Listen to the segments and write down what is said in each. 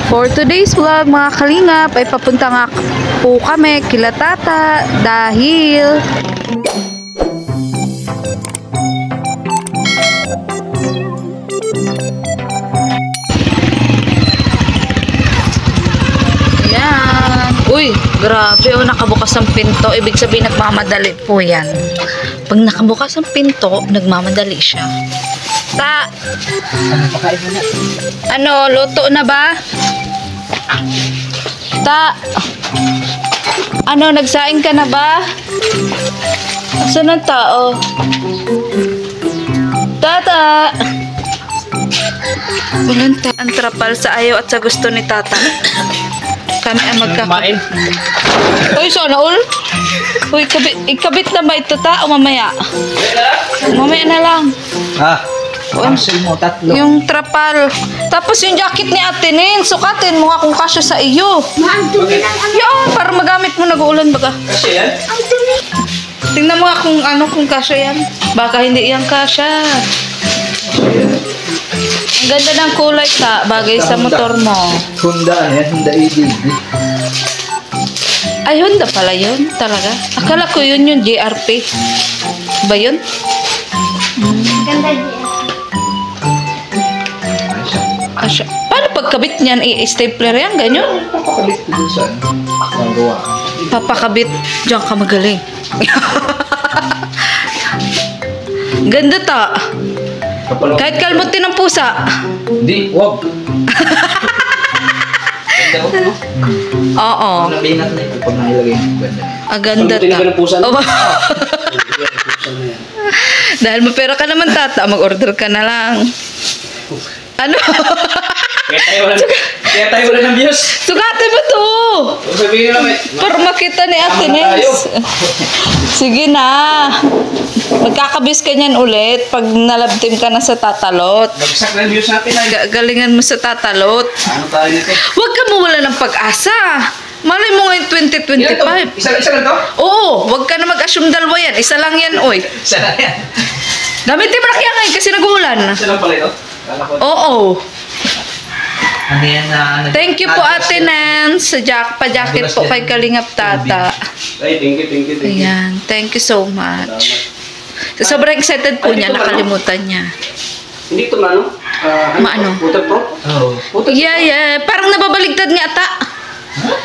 For today's vlog mga kalingap ay papunta nga po kami kila tata dahil yan. Uy, grabe oh, nakabukas ang pinto. Ibig sabihin nagmamadali po yan. Pag nakabukas ang pinto, nagmamadali siya. Ta, ano, luto na ba? Ta, ano, nagsaing ka na ba? Asan ang tao? Tata! Walang ang trapal sa ayaw at sa gusto ni tata. Kami ang magkakain. Uy, sana all? Uy, ikabit na ba ito ta o mamaya? Mamaya na lang. Ha? Cancel mo, tatlo. Yung trapal. Tapos yung jacket ni Ate Nin, sukatin mo nga kung kasya sa iyo. Yan, para magamit mo nag-uulan baga. Kasi yan? Tingnan mo nga kung ano, kung kasya yan. Baka hindi yan kasya. Ang ganda ng kulay ta, bagay sa motor mo. Honda yan, Honda EDV. Ay, Honda pala yun, talaga. Akala ko yun yung JRP. Ba yun? Ganda din. Asya. Paano pagkabit niyan? I-stapler yan, ganyan? Papakabit ko dun sa gawa. Papakabit. Diyan ka magaling. Ganda ta. Kahit kalmutin ng pusa. Hindi, wag. Ganda ko, no? Oo. Nabinat na ito pag nailagay yung ganda. Ganda ta. Oh. Dahil mapera ka naman tata, mag-order ka na lang. Ano? Kaya tayo wala ng views. Sukatin mo to. Sabihin naman. Para makita ni Ate Nels. Sige na. Magkakabis ka niyan ulit pag nalabtim ka na sa tatalot. Bagsak na yung views natin ay. Galingan mo sa tatalot. Ano tayo nito? Huwag ka mawala ng pag-asa. Malay mo ngayon 2025. Isa lang to? Oo, huwag ka na mag-assume dalawa yan. Isa lang yan, oy. Isa lang yan. Gamitin mo na kaya ngayon kasi nag-uulan. Isa lang pala ito? Oo. Ano yan na? Thank you po Ate Nance. Pa-jacket po kay Kalingap Tata. Ay, thank you. Ayan, thank you so much. So, sobrang excited po niya, nakalimutan niya. Hindi ito maano? Maano? Waterproof? Oo. Yeah. Parang nababaligtad nga ta.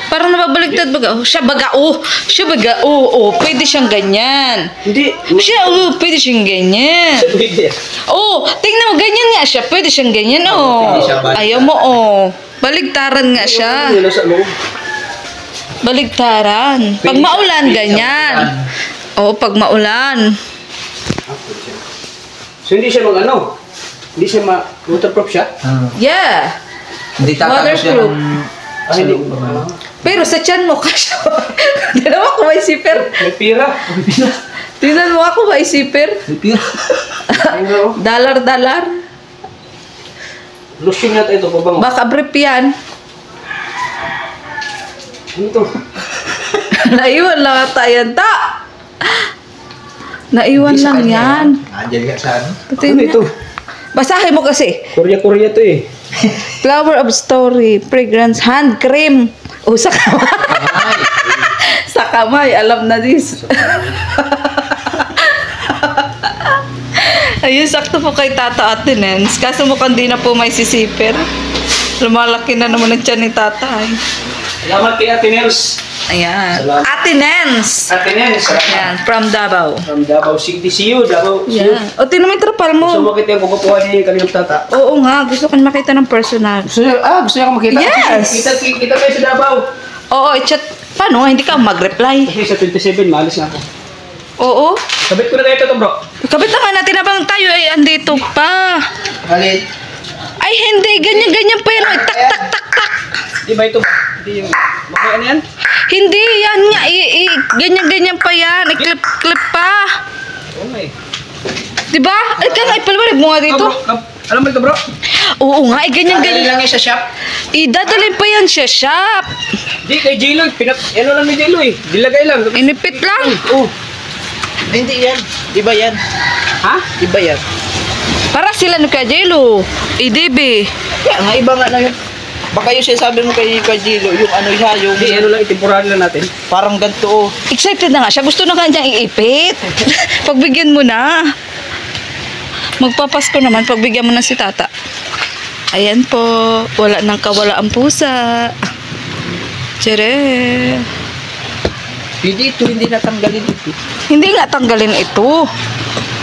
Parang nababaligtad baga. Oh, siya baga. Oh, pwede siyang ganyan. Hindi. Pwede siyang ganyan. Oh, tingnan mo, ganyan nga siya. Pwede siyang ganyan, oh. Ayaw mo, oh. Baligtaran nga siya. Baligtaran. Pag maulan, ganyan. Oh, pag maulan. So, hindi siya mag-ano? Hindi siya waterproof siya? Yeah. Hindi tatapos siya ng... Hindi. Pero sa tiyan mo kasi. Tingnan mo ako may zipper. May pira. Tingnan mo ako may zipper. May pira. Dalar. Lotion yata ito, pabango. Baka brief yan. Ano ito? Naiwan lang ata yan, ta. Naiwan lang yan. Andiyan ka sa ano? Ano ito? Basahin mo kasi. Korea to eh. Flower of Story, fragrance, hand cream. Oh, sa kamay. Sa kamay, alam na this. Ayun, sakto po kay Tata Ate Nens. Kaso mukhang di na po may sisipir. Lumalaki na naman ang tiyan ni Tata. Salamat kay Ate Nels. Ayan. Salamat. Ate Nens. Ate Nels, salamat. Ayan, from Davao. From Davao City. See you, Davao. Yan. O, tinan mo yung trapal mo. Gusto mo makita yung kukuha niya yung Kalingap Tata? Oo nga, gusto ko makita ng personal. Gusto niya akong makita? Yes! Kita kayo sa Davao. Oo, i-chat. Paano? Hindi ka mag-reply. Kasi sa 27, maalis na ako. Oo. Sabit ko na kayo ito, bro. Kabit na nga natin habang tayo ay andito pa. Halit. Ay, hindi. Ganyan-ganyan pa yan. Ay, tak. Di ba ito? Hindi yung... Makaya na yan? Hindi, yan nga. Ganyan-ganyan pa yan. I-clip pa. Oo nga eh. Diba? Ay, ka nga, ipalwarig mo nga dito. Alam mo ito, bro? Oo nga, ay Dadalhin ganyan-ganyan. lang yan sa shop. Idadalhin pa yan siya, shop. Di, kay J-Lo. Ano lang ni J-Lo eh. Dilagay lang. Inipit lang. Oo. Hindi yan. Iba yan. Ha? Iba yan. Para sila ni Kajelo. IDB. Kaya nga, iba nga na yun. Baka yung sinasabi mo kay Jilo, yung ano siya, yung... Hindi, ano lang, itemporary lang natin. Parang ganito, oh. Excited na nga siya. Gusto na kanyang iipit. Pagbigyan mo na. Magpapasko naman. Pagbigyan mo na si tata. Ayan po. Wala nang kawala ang pusa. Tsere. Hindi ito, hindi natanggalin ito. Hindi nga tanggalin ito.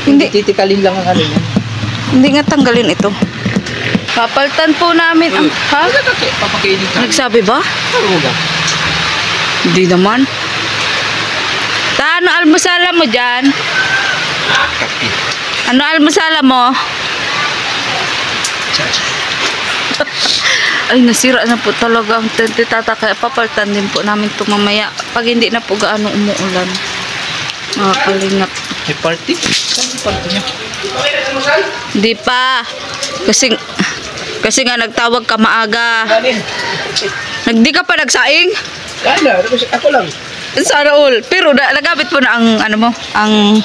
Hindi. Titikalin lang ang ano yan. Hindi nga tanggalin ito. Papaltan po namin ang... Ha? Papakainin ka. Nagsabi ba? Ano ba? Hindi naman. Ano almusala mo dyan? Ano almusala mo? Ay, nasira na po talaga ang tente tata. Kaya papaltan din po namin ito mamaya. Pag hindi na po gaano umuulan. Mga kalingap. May party? Saan yung party niya? Hindi pa. Kasi nga nagtawag ka maaga. Alin? Hindi ka pa nagsaing? Kala, ako lang. Sana all. Pero nagamit mo na ang ano mo? Ang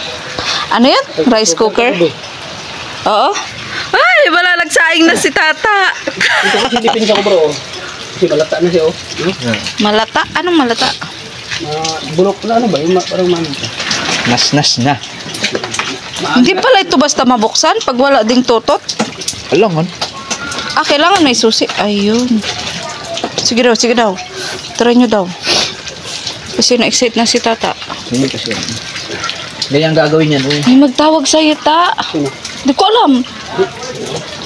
ano yan? Rice cooker? Oo. Ay, wala nagsaing na si tata. Ito kasi dipin sa ko bro. Kasi malata na siya oh. Malata? Anong malata? Bulok na ano ba? Yung parang manita. Nas-nas na. Hindi pala ito basta mabuksan pag wala ding tutot. Alangan. Ah, kailangan may susi. Ayun. Sige daw. Try nyo daw. Kasi na-excite na si tata. Hindi kasi. Ganyan gagawin yan, oh. May magtawag sa'yo, ta. Sino? Hindi ko alam.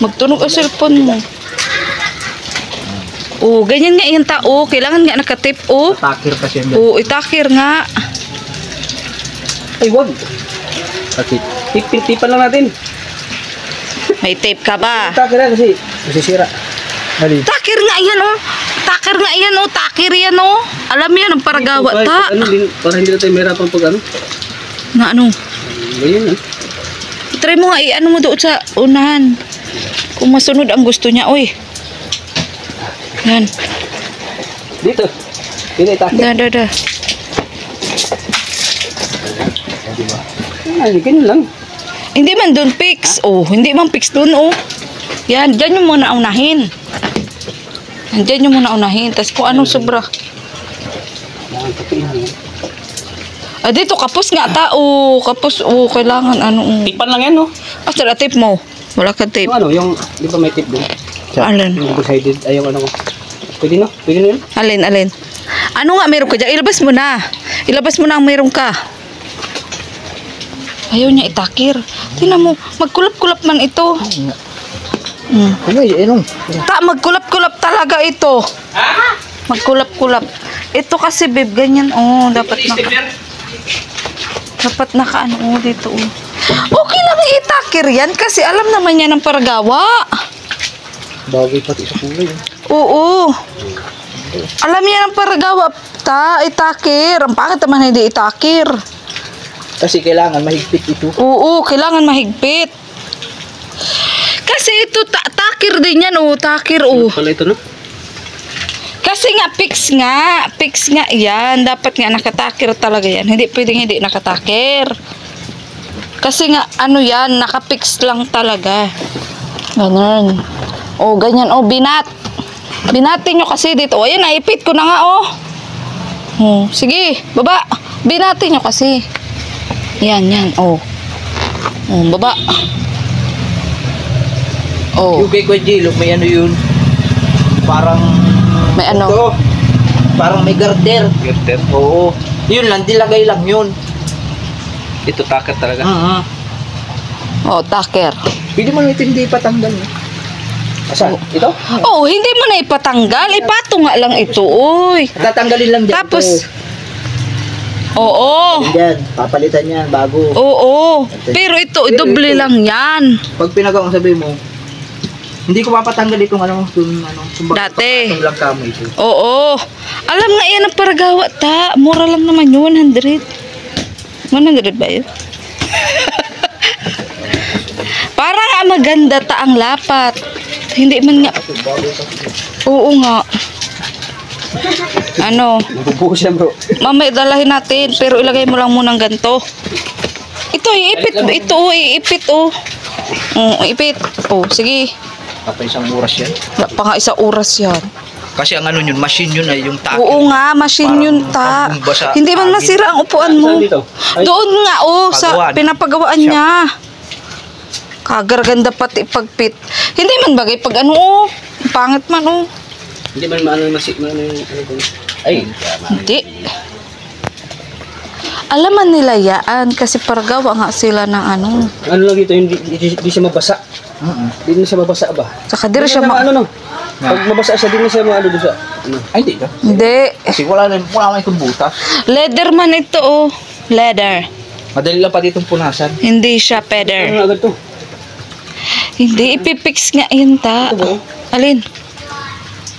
Magtunog ang cellphone mo. Oh, ganyan nga yan, ta. Oh, kailangan nga nakatip, oh. Takir kasi yan. Oh, itakir nga. Ay, wag. Bakit? Tipan lang natin. May tape ka ba? Takir na kasi masisira. Mali. Takir nga yan, oh. Takir nga yan, oh. Takir yan, oh. Alam yan, ang paragawa, ta. Ano, para hindi na tayo mahirapan pag ano. Na ano? Ganyan, Try mo nga, ano mo doon sa unahan. Kung masunod ang gusto niya, oy. Yan. Dito. Dito itakir. Da. Ay, ganyan lang. Hindi man doon fix. Oh, hindi man fix doon, oh. Yan, dyan yung muna unahin. Dyan yung muna unahin. Tapos kung anong sobra. Yan, tapiin lang. Ah, dito, kapos nga tao. Kapos, oh, kailangan, ano. Tipan lang yan, no? Ah, sila tape mo. Wala ka tape. Yung ano, yung, di ba may tip doon? Alin? Yung double-sided, ay yung ano ko. Pwede no? Pwede na yun? Alin. Ano nga meron ka dyan? Ilabas mo na. Ilabas mo na ang meron ka. Ayaw niya itakir. Tingnan mo, magkulap-kulap man ito. Ano yun? Ta, magkulap-kulap talaga ito. Magkulap-kulap. Ito kasi, babe, ganyan. Oh, dapat nakaano, oh, dito, oh. Okay lang itakir yan kasi alam naman niya ng paragawa. Bagay pati sa kulay. Oo. Alam niya ng paragawa, ta, itakir. Ang pangit naman hindi itakir. Kasi kailangan mahigpit ito. Oo, kailangan mahigpit. Kasi ito, takir din yan, oh, takir, oh. Pala ito, no? Kasi nga, fix nga yan. Dapat nga nakatakir talaga yan. Hindi pwedeng hindi nakatakir. Kasi nga, ano yan, nakapix lang talaga. Ganyan. O, ganyan, o, binatin nyo kasi dito. O, ayan, naipit ko na nga, o. Sige, baba. Binatin nyo kasi. Yan, o. Baba. O, Yung kay Kuya may ano yun. Parang... may ano. Ito, parang may garter. Girter. Oo. Yun lang, dilagay lang yun. Ito takat talaga. O, takir. Pwede mo ito hindi patanggal. Asan? Ito? Oh, hindi mo na ipatanggal. Ipato nga lang ito, uy. Tatanggalin lang dyan. Tapos, oo. Yan, papalitan yan bago. Oo. Pero ito, doble lang yan. Pag pinagawa mo sabi mo, hindi ko papatanggal itong ano, Dati. Itong lang kamo ito. Oo. Alam nga yan ang paragawa, ta. Mura lang naman yun, 100. 100 ba yun? Para nga maganda ta ang lapat. Hindi man nga. Oo nga. Ano? Nabubuhos yan, bro. Mamaya dalahin natin, pero ilagay mo lang munang ganito. Ito, iipit. Ito, iipit, oh. Ipit. Oh, sige. Kapag isang oras yan. Wala pa nga isang oras yan. Kasi ang ano yun, machine yun ay yung taki. Oo nga, machine yun ta. Basa. Hindi man masira ang upuan mo. Saan dito? Ay, Doon nga, sa Pagawaan. pinapagawaan niya. Kagaraganda pati pagpit. Hindi man bagay pag ano, pangit man hindi man maano yung ano ko. Ay, Hindi. Alaman nila yan kasi paragawa nga sila ng ano. ano lang dito, hindi siya mabasa. Hindi na siya mabasa ba? Saka di rin siya ano no? Pag mabasa siya, di na siya maano doon sa ano. Ay, hindi ka. Hindi. Kasi wala naman itong butas. Leather man ito Leather. Madali lang pati itong punasan. Hindi siya Ano feather. nga agad to? Hindi, ipipix nga yun ta. Ito ba? Alin?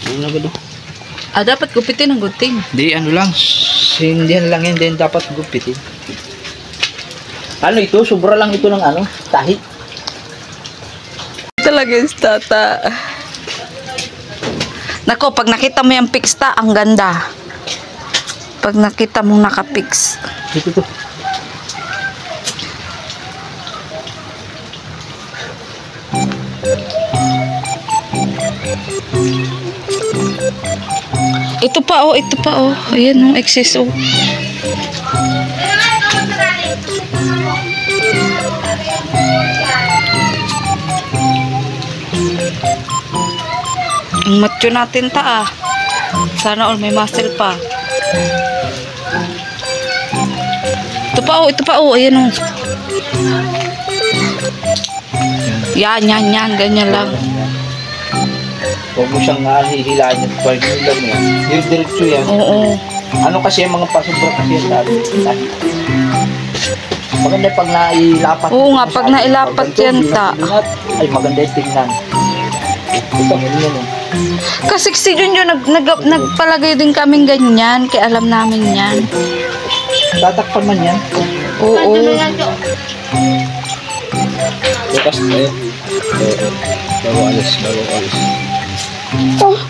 Ano nga agad to? Dapat gupitin ang guting. Hindi, ano lang. Sindihan lang yan. Then dapat gupitin. Ano ito? Sobra lang ito ng ano? Tahi. Talaga yung tata. Nako, pag nakita mo yung fix ta, ang ganda. Pag nakita mo nakapix. Dito to. Ito pa oh. Ayan oh, excess oh. Ang macho natin ta ah. Sana all may muscle pa. Ito pa oh, ayan oh. Yan, ganyan lang. Huwag mo siyang hihilahin yung pag yung lang yan. Yung diretso yan. Oo. Ano kasi yung mga pasobra kasi yan tahi. Maganda pag nailapat. Oo nga, pag nailapat yan, ta. Ay, maganda yung tingnan. Ito, yun o. Kasi si Junjun nagpalagay din kaming ganyan, kaya alam namin yan. Tatakpan man yan. Oo. Bukas tayo. Bago alis.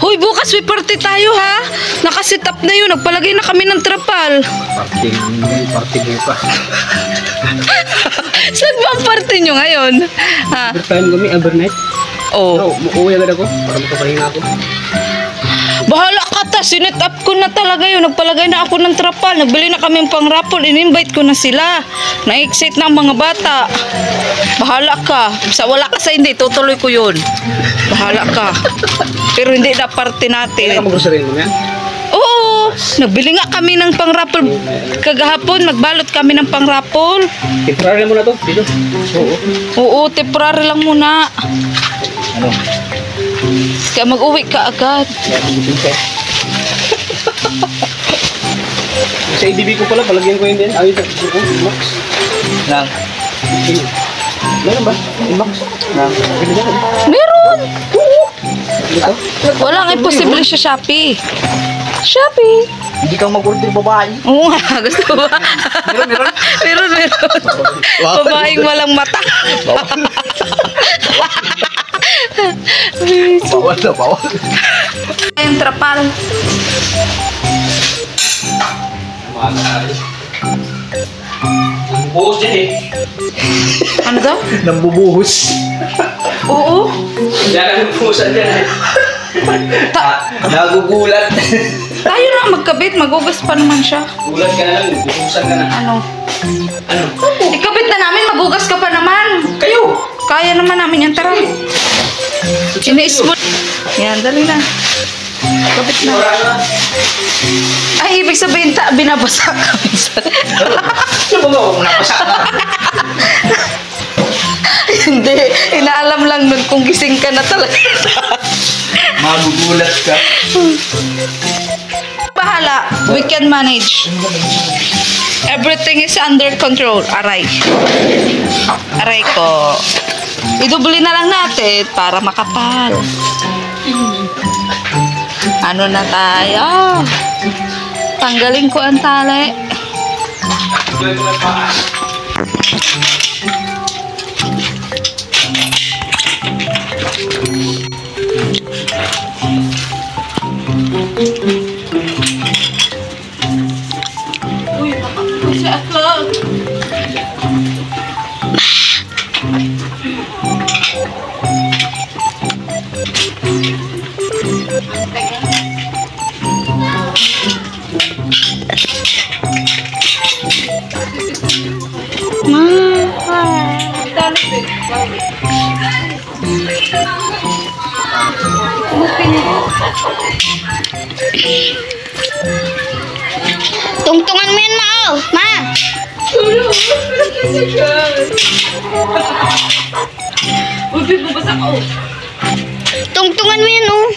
Hoy, bukas may party tayo ha. Nakasit up na yun, nagpalagay na kami ng trapal. Party bukas. Saan ba ang party nyo ngayon? Ha? Overtime kami, overnight. Oh. No, uuwi agad ako para makapahinga ako. Bahala ka ta, sinet up ko na talaga yun. Nagpalagay na ako ng trapal. Nagbili na kami pang raffle. In-invite ko na sila. Na-excite na ang mga bata. Bahala ka. Wala ka sa hindi, tutuloy ko yun. Bahala ka. Pero hindi na party Kaya ka natin. mag-grocery mo yan? Oo, nagbili nga kami ng pang raffle. Kagahapon, magbalot kami ng pang raffle. Temporary mo na to, dito. Oo. Oo, temporary lang muna. Ano? Kaya mag-uwi ka agad. Sa IDB ko pala, palagyan ko yun din. Ayun sa Max. Nang? Meron ba? Max? Nang? Meron! Dito? Walang imposible sa Shopee. Shopee! Hindi kang mag-order babae. Oo nga, gusto ba? Meron. Meron. Wow. Babaeng walang mata. Bawal na, bawal. Yung trapal. Buhos dyan eh. Ano daw? Nambubuhos. Oo. Yan ang buhusan dyan eh. Nagugulat. Tayo na magkabit, magugas pa naman siya. Gulat ka na lang, buhusan ka na. Ano? Ano? Ikabit na namin, magugas ka pa naman. Kayo! Kaya naman namin yan, tara. Ini-smooth. Yan, dali na. Kabit na. Ay, ibig sabihin, binabasa ka minsan. Ano ba kung napasa ka? Hindi, inaalam lang nun kung gising ka na talaga. Magugulat ka. Bahala, we can manage. Everything is under control. Aray. Aray ko. Idubli na lang natin para makapal. Ano na tayo? Tanggalin ko ang tali. Uy, kasi ako. Ang Tungtungan mo yan, Ma. Oh. Ma. Tungtungan mo yan, oh.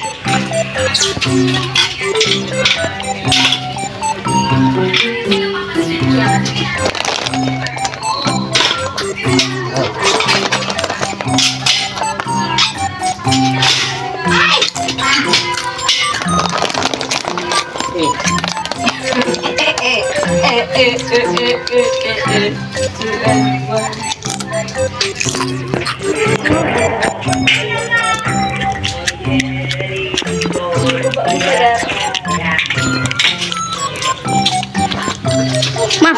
Ma.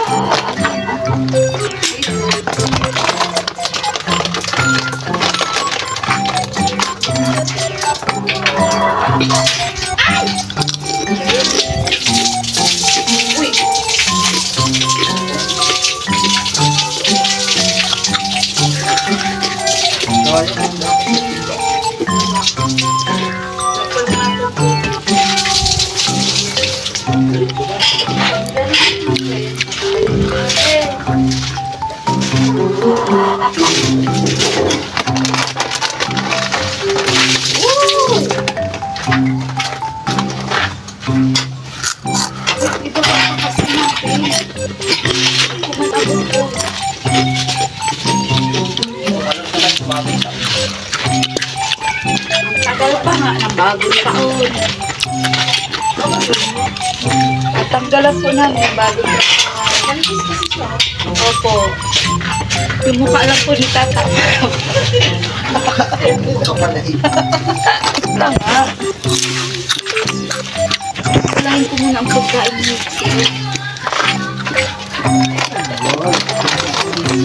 Tagal pa nga ng bagong taon. Tatanggalan po namin yung bagong taon. Opo. Yung mukha lang po ni Tata. Lang ha. Kulahin ko muna ang pagkain niyo.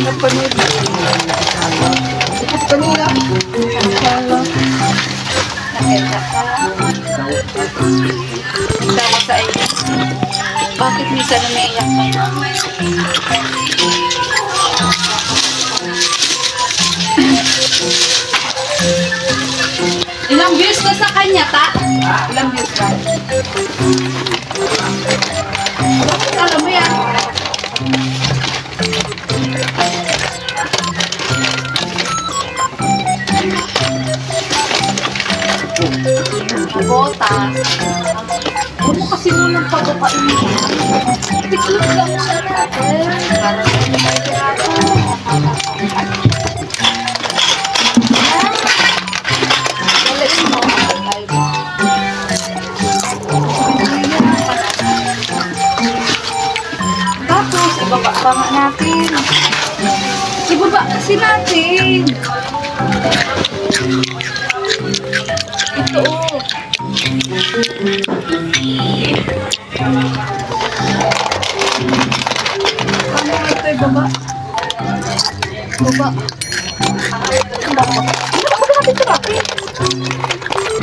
Napanood na. Kanina. Nakita ka. Tawa sa iyo. Bakit minsan umiiyak ka? Ilang views na sa kanya, ta? Ilang views ka? Alam mo yan? Botas. Huwag mo kasi munang pagpapain mo. Tiklop lang siya natin. Para hindi tayo kirata. Ulit mo. Tapos, ibaba pa nga natin. Ibaba kasi natin. Ito. Ano ito ay baba? Baba. Baba natin ito natin.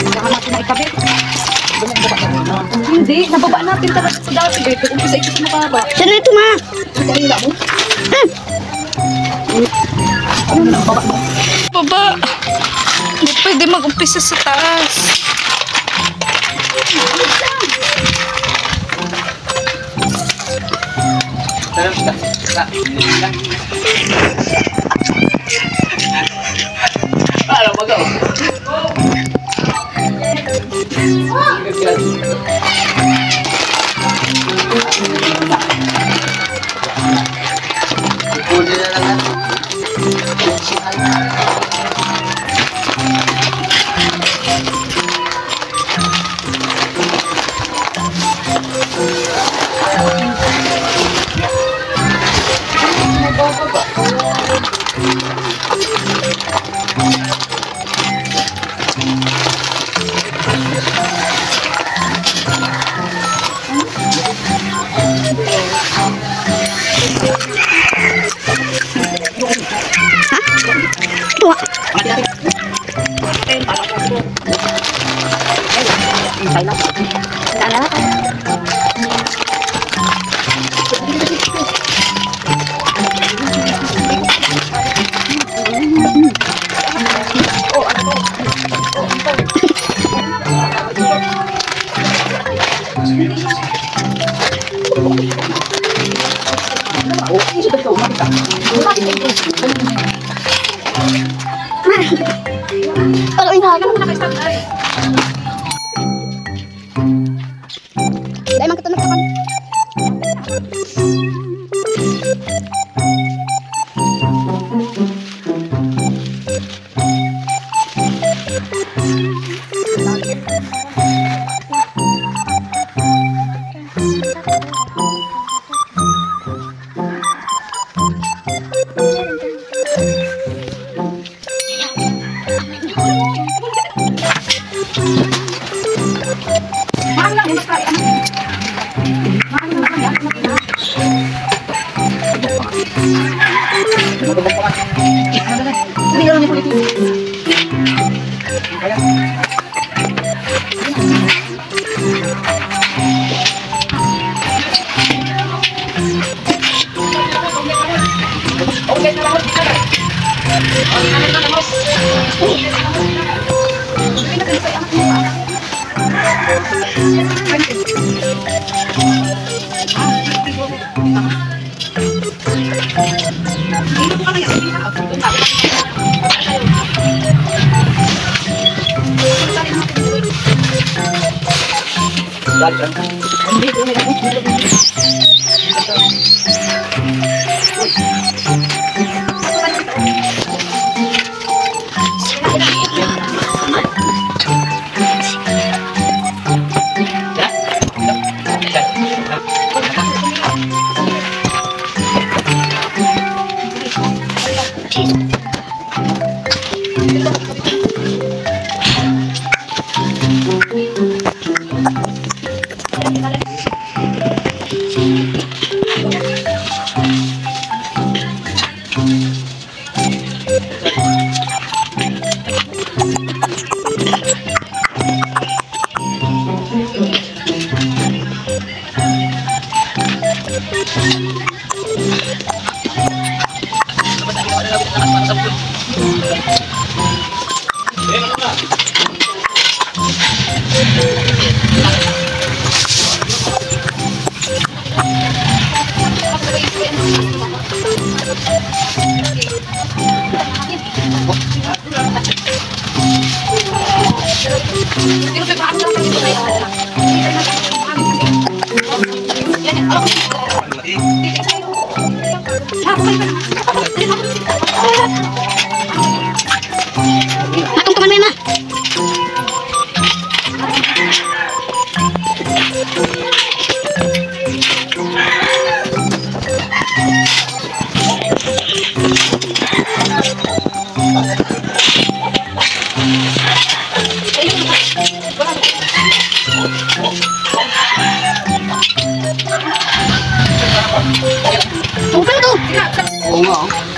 Saka natin na ikabit. Hindi, nababa natin talaga sa dati. Dito, umpisa ito sa mababa. Saan na ito, Ma? Ito ay mo. Ano na, baba. Baba. Hindi pwede mag-umpisa sa taas. Ano ba daw? Puli na lang. Kalau ini kan emang ketemu kan. Tungtungan mo yan, Ma.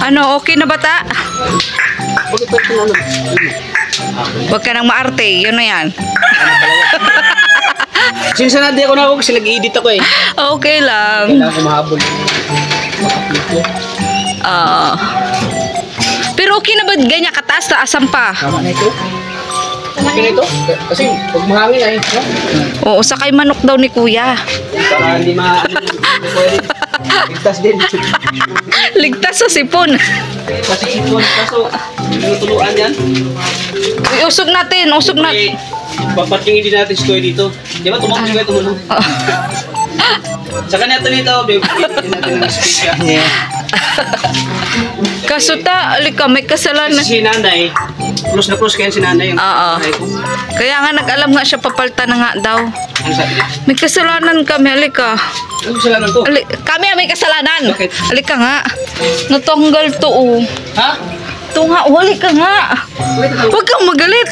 Ano, okay na bata? Huwag ka nang maarte, yun na yan. Sinsa na di ako na ako kasi nag-edit ako eh. Okay lang. Kailangan ko mahabol. Pero okay na ba ganyan kataas na asam pa? Tama na ito. Okay na ito? Kasi pag mahangin ay, no? Oo, sakay manok daw ni kuya. Para hindi ligtas din. Ligtas sa sipon. Kasi sipon, kaso tinutuluan yan. Uy, usog natin, usog na. Okay, papatingin din natin si Kuya dito. Di ba tumakbo si Kuya tumulong? Sa kanya ito nito, bibigyan natin ng speech niya. Kasuta, alika, may kasalanan. Si nanay, close na close kaya si nanay. Oo. Kaya nga nag-alam nga siya papalta na nga daw. Ano sabi niya? May kasalanan kami, alika. Ano kasalanan ko? Kami may kasalanan. Bakit? Alika nga. Natanggal to, oh. Ha? Ito nga, wali ka nga. Bakit natanggal? Huwag kang magalit.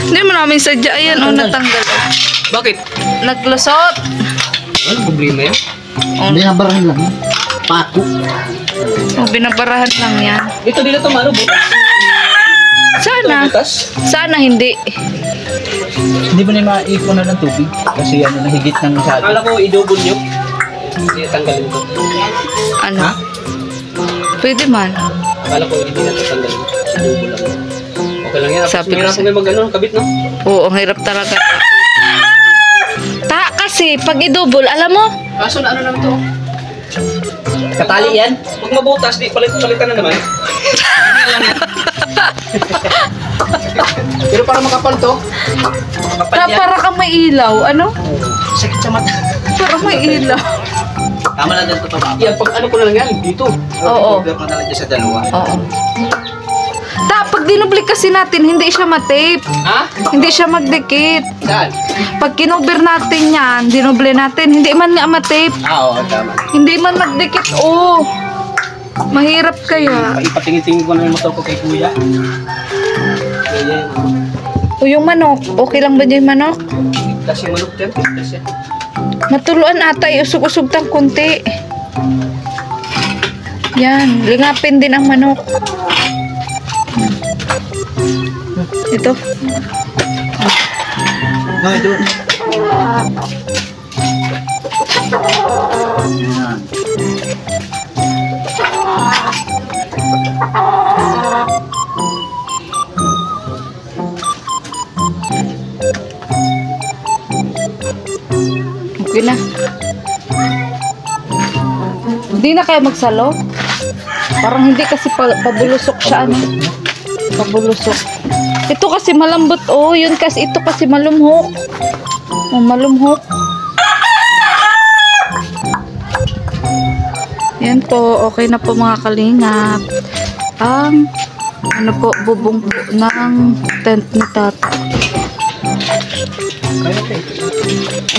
Hindi mo namin sadya. Ayan, oh, natanggal. Bakit? Naglusot. Ano problema yan? Binabarahin lang. Pato. Oh, binabarahan lang yan. Dito to mano, butas. Sana. Butas. Sana hindi. Hindi mo na maipon na ng tubig. Kasi ano, nahigit ng masyado. Akala ko i-double nyo. Hindi natanggalin ko. Ano? Ha? Pwede man. Akala ko hindi natatanggalin ko. I-double lang. Okay lang yan. Sabi ko Mahirap sa- may mag-ano, kabit no? Oo, ang hirap talaga. Ta kasi, kasi pag i-double, alam mo? Kaso na ano naman to? Katali yan? Pag mabutas, di palitan na naman. Pero para makapal to. Makapal yan. Para kang may ilaw, ano? Sakit sa mata. Para may ilaw. Tama na din ito pa. Yan, pag ano ko na lang yan, dito. Oo. Cover ko na lang dyan sa dalawa. Oo. Pag dinubli kasi natin, hindi siya matape. Ha? Hindi siya magdikit. Saan? Pag kinover natin yan, dinubli natin, hindi man nga matape. Oo, tama. Hindi man magdikit, oh. Mahirap kaya. Ipatingin-tingin ko na yung motor ko kay kuya. Ayan. O yung manok, okay lang ba dyan yung manok? Igtas yung manok dyan. Igtas yan. Matuluan ata, iusog-usog tang kunti. Yan, lingapin din ang manok. Ito. No, ito. Yan. Okay na. Hindi na kayo magsalo? Parang hindi kasi pabulusok siya, ano? Pabulusok. Ito kasi malambot, oh. Yun kasi, ito kasi malumhok. Oh, malumhok. Yan po, okay na po mga kalingap. Ang, ano po, bubong po ng tent ni Tata.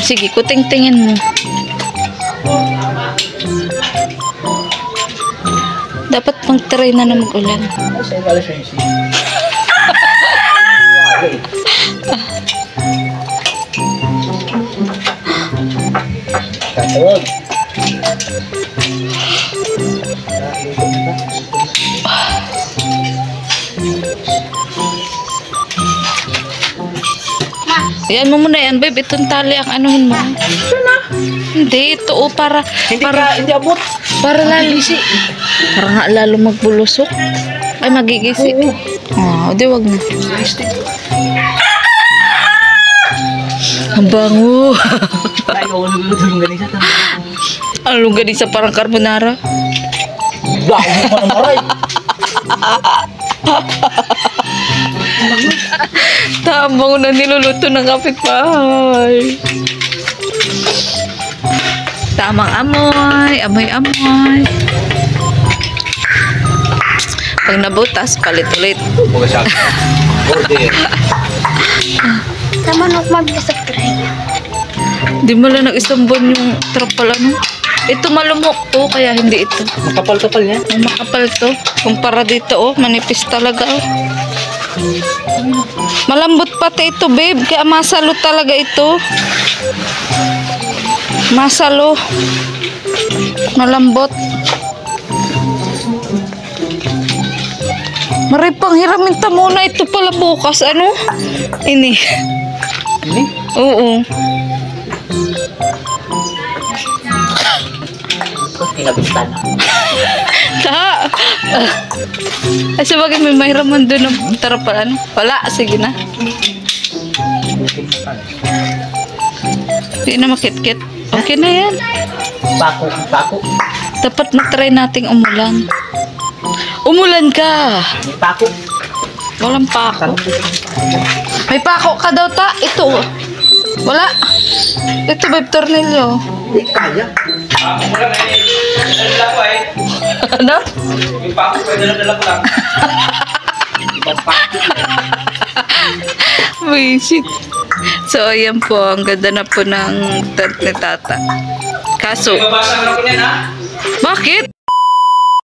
Sige, kuting-tingin mo. Dapat mag-try na mag-ulan. Sa'yo pala siya yung siya. Tatawag. Yan mo muna yan, babe. Itong tali ang anuhin mo. Hindi, ito oh, para Hindi abot. para lalo. Para nga lalo magbulusok. Ay, magigisi. Oh, di wag na. Ang bango. Ay, ako nagulong ganisa. Ang lungganisa parang carbonara. Bago mo pa ng maray. Tamang na niluluto ng kapitbahay. Tamang amoy. Amoy-amoy. Pag nabutas, palit ulit. Buka siya. Order. Sa manok mag-subscribe. Di mo lang nag-isang buwan yung trapal ano. Ito malumok to, kaya hindi ito. Makapal-kapal niya. Ang makapal to. Kumpara dito, oh, manipis talaga, oh. Malambot pati ito, babe. Kaya masalo talaga ito. Masalo. Malambot. Maripang hiramin ta muna. Ito pala bukas. Ano? Ini. Ini? Oo. Kinabistan na. Ta. Ay, sabagay may mahiraman doon ng tarapan. Wala. Sige na. Hindi na makit-kit. Okay na yan. Pako. Dapat matry nating umulan. Umulan ka. May pako. Walang pako. May pako ka daw ta. Ito. Wala. Ito ba yung tornilyo? Hindi kaya. Wala na eh. Dala ko eh. Ano? Yung pako ko, dala ko lang. Wisit. So, ayan po. Ang ganda na po ng tent ni Tata. Kaso, Ibabasa mo na ko yan ha. bakit?